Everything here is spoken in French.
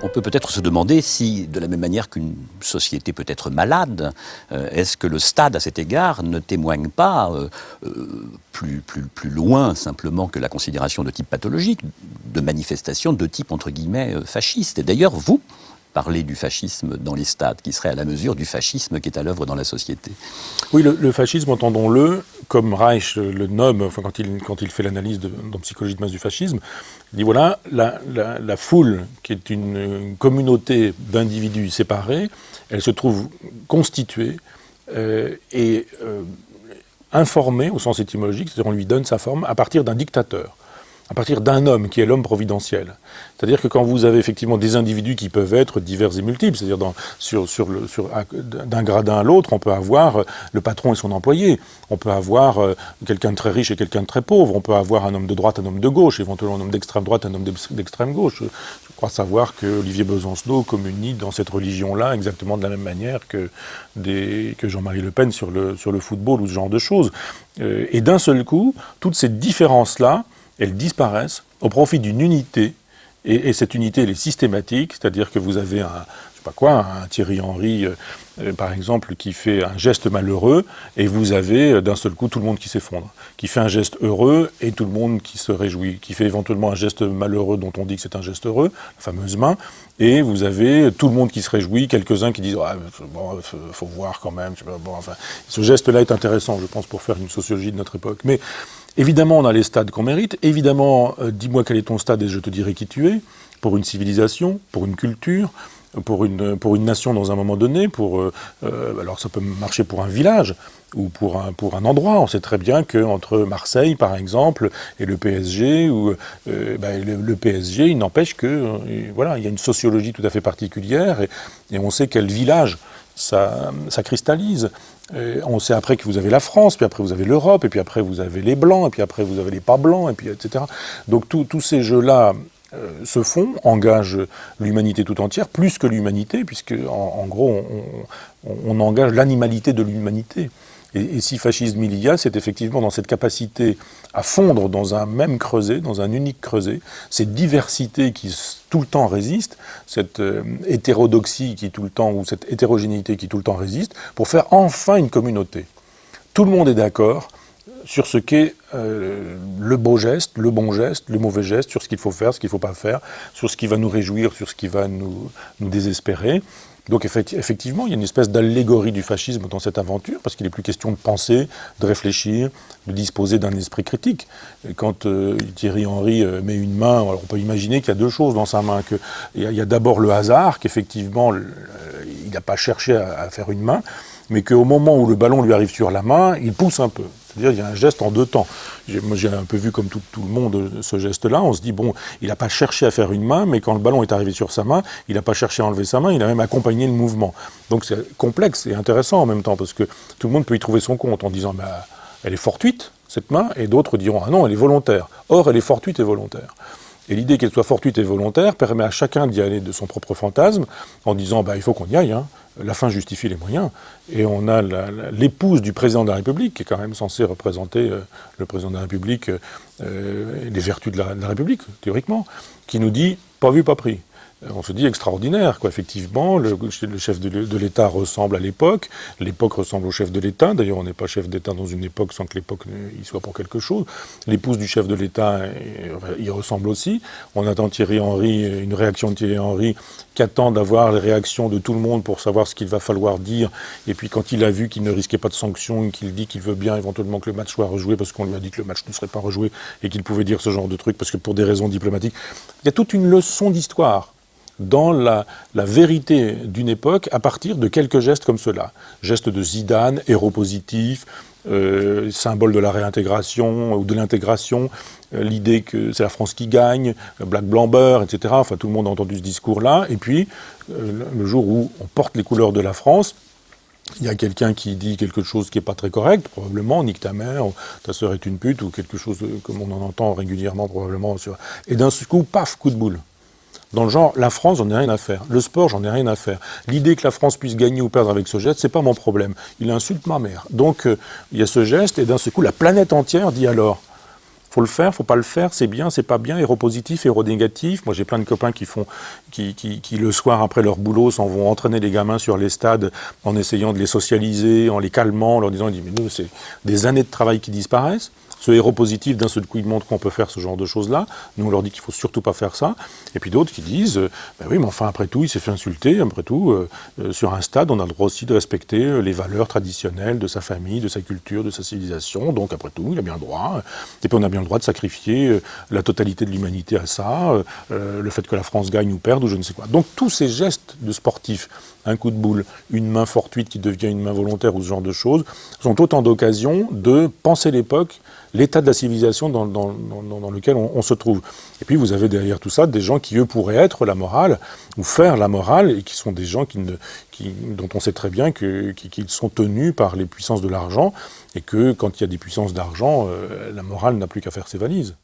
On peut peut-être se demander si, de la même manière qu'une société peut être malade, est-ce que le stade, à cet égard, ne témoigne pas plus loin simplement que la considération de type pathologique, de manifestations de type, entre guillemets, fasciste. Et d'ailleurs, vous parlez du fascisme dans les stades, qui serait à la mesure du fascisme qui est à l'œuvre dans la société. Oui, le fascisme, entendons-le, comme Reich le nomme, enfin, quand il fait l'analyse dans Psychologie de masse du fascisme, il dit voilà, la foule, qui est une communauté d'individus séparés, elle se trouve constituée et informée au sens étymologique, c'est-à-dire on lui donne sa forme à partir d'un dictateur, à partir d'un homme qui est l'homme providentiel. C'est-à-dire que quand vous avez effectivement des individus qui peuvent être divers et multiples, c'est-à-dire d'un gradin à l'autre, on peut avoir le patron et son employé, on peut avoir quelqu'un de très riche et quelqu'un de très pauvre, on peut avoir un homme de droite, un homme de gauche, éventuellement un homme d'extrême droite, un homme d'extrême gauche. Je crois savoir que Olivier Besancenot communie dans cette religion-là exactement de la même manière que Jean-Marie Le Pen sur le football ou ce genre de choses. Et d'un seul coup, toutes ces différences-là, elles disparaissent au profit d'une unité, et cette unité, elle est systématique, c'est-à-dire que vous avez un Thierry Henry, par exemple, qui fait un geste malheureux, et vous avez d'un seul coup tout le monde qui s'effondre, qui fait un geste heureux, et tout le monde qui se réjouit, qui fait éventuellement un geste malheureux dont on dit que c'est un geste heureux, la fameuse main, et vous avez tout le monde qui se réjouit, quelques-uns qui disent « Ah, bon, faut voir quand même ». Bon, enfin, ce geste-là est intéressant, je pense, pour faire une sociologie de notre époque. Mais évidemment, on a les stades qu'on mérite. Évidemment, dis-moi quel est ton stade et je te dirai qui tu es, pour une civilisation, pour une culture, pour une nation dans un moment donné, alors ça peut marcher pour un village ou pour un endroit. On sait très bien qu'entre Marseille, par exemple, et le PSG, le PSG, il n'empêche que, voilà, il y a une sociologie tout à fait particulière et on sait quel village ça cristallise. On sait après que vous avez la France, puis après vous avez l'Europe, et puis après vous avez les Blancs, et puis après vous avez les pas Blancs, et puis etc. Donc tous ces jeux-là se font, engagent l'humanité tout entière, plus que l'humanité, puisque en gros on engage l'animalité de l'humanité. Et si fascisme il y a, c'est effectivement dans cette capacité à fondre dans un même creuset, dans un unique creuset, cette diversité qui tout le temps résiste, cette hétérodoxie qui tout le temps, ou cette hétérogénéité qui tout le temps résiste, pour faire enfin une communauté. Tout le monde est d'accord sur ce qu'est le beau geste, le bon geste, le mauvais geste, sur ce qu'il faut faire, ce qu'il ne faut pas faire, sur ce qui va nous réjouir, sur ce qui va nous désespérer. Donc effectivement, il y a une espèce d'allégorie du fascisme dans cette aventure, parce qu'il n'est plus question de penser, de réfléchir, de disposer d'un esprit critique. Et quand Thierry Henry met une main, alors on peut imaginer qu'il y a deux choses dans sa main. Il y a d'abord le hasard, qu'effectivement, il n'a pas cherché à faire une main, mais qu'au moment où le ballon lui arrive sur la main, il pousse un peu. C'est-à-dire qu'il y a un geste en deux temps. Moi, j'ai un peu vu comme tout le monde ce geste-là. On se dit, bon, il n'a pas cherché à faire une main, mais quand le ballon est arrivé sur sa main, il n'a pas cherché à enlever sa main, il a même accompagné le mouvement. Donc c'est complexe et intéressant en même temps, parce que tout le monde peut y trouver son compte en disant, bah, elle est fortuite, cette main, et d'autres diront, ah non, elle est volontaire. Or, elle est fortuite et volontaire. Et l'idée qu'elle soit fortuite et volontaire permet à chacun d'y aller de son propre fantasme, en disant, bah, il faut qu'on y aille, hein. La fin justifie les moyens. Et on a l'épouse du président de la République, qui est quand même censée représenter le président de la République, les vertus de la République, théoriquement, qui nous dit « pas vu, pas pris ». On se dit extraordinaire, quoi. Effectivement, le chef de l'État ressemble à l'époque ressemble au chef de l'État. D'ailleurs, on n'est pas chef d'État dans une époque sans que l'époque y soit pour quelque chose. L'épouse du chef de l'État y ressemble aussi. On attend Thierry Henry, une réaction de Thierry Henry, qui attend d'avoir les réactions de tout le monde pour savoir ce qu'il va falloir dire. Et puis quand il a vu qu'il ne risquait pas de sanctions, et qu'il dit qu'il veut bien éventuellement que le match soit rejoué, parce qu'on lui a dit que le match ne serait pas rejoué, et qu'il pouvait dire ce genre de truc, parce que pour des raisons diplomatiques, il y a toute une leçon d'histoire dans la vérité d'une époque à partir de quelques gestes comme cela. Gestes de Zidane, héros positif, symbole de la réintégration ou de l'intégration, l'idée que c'est la France qui gagne, Black Blamber, etc. Enfin, tout le monde a entendu ce discours-là. Et puis, le jour où on porte les couleurs de la France, il y a quelqu'un qui dit quelque chose qui n'est pas très correct, probablement, nique ta mère, ta sœur est une pute, ou quelque chose comme on en entend régulièrement, probablement. Et d'un coup, paf, coup de boule. Dans le genre, la France, j'en ai rien à faire. Le sport, j'en ai rien à faire. L'idée que la France puisse gagner ou perdre avec ce geste, c'est pas mon problème. Il insulte ma mère. Donc, il y a ce geste, et d'un seul coup, la planète entière dit alors, Faut le faire, faut pas le faire, c'est bien, c'est pas bien, héropositif, héronégatif. Moi, j'ai plein de copains qui le soir, après leur boulot, s'en vont entraîner les gamins sur les stades en essayant de les socialiser, en les calmant, en leur disant, mais nous, c'est des années de travail qui disparaissent. Ce héropositif, d'un seul coup, il montre qu'on peut faire ce genre de choses-là. Nous, on leur dit qu'il faut surtout pas faire ça. Et puis d'autres qui disent, ben oui, mais enfin, après tout, il s'est fait insulter. Après tout, sur un stade, on a le droit aussi de respecter les valeurs traditionnelles de sa famille, de sa culture, de sa civilisation. Donc, après tout, il a bien le droit. Et puis, on a bien le droit de sacrifier la totalité de l'humanité à ça, le fait que la France gagne ou perde, ou je ne sais quoi. Donc, tous ces gestes de sportifs, un coup de boule, une main fortuite qui devient une main volontaire ou ce genre de choses, sont autant d'occasions de penser l'époque, l'état de la civilisation dans lequel on se trouve. Et puis vous avez derrière tout ça des gens qui, eux, pourraient être la morale, ou faire la morale, et qui sont des gens dont on sait très bien qu'ils sont tenus par les puissances de l'argent, et que quand il y a des puissances d'argent, la morale n'a plus qu'à faire ses valises.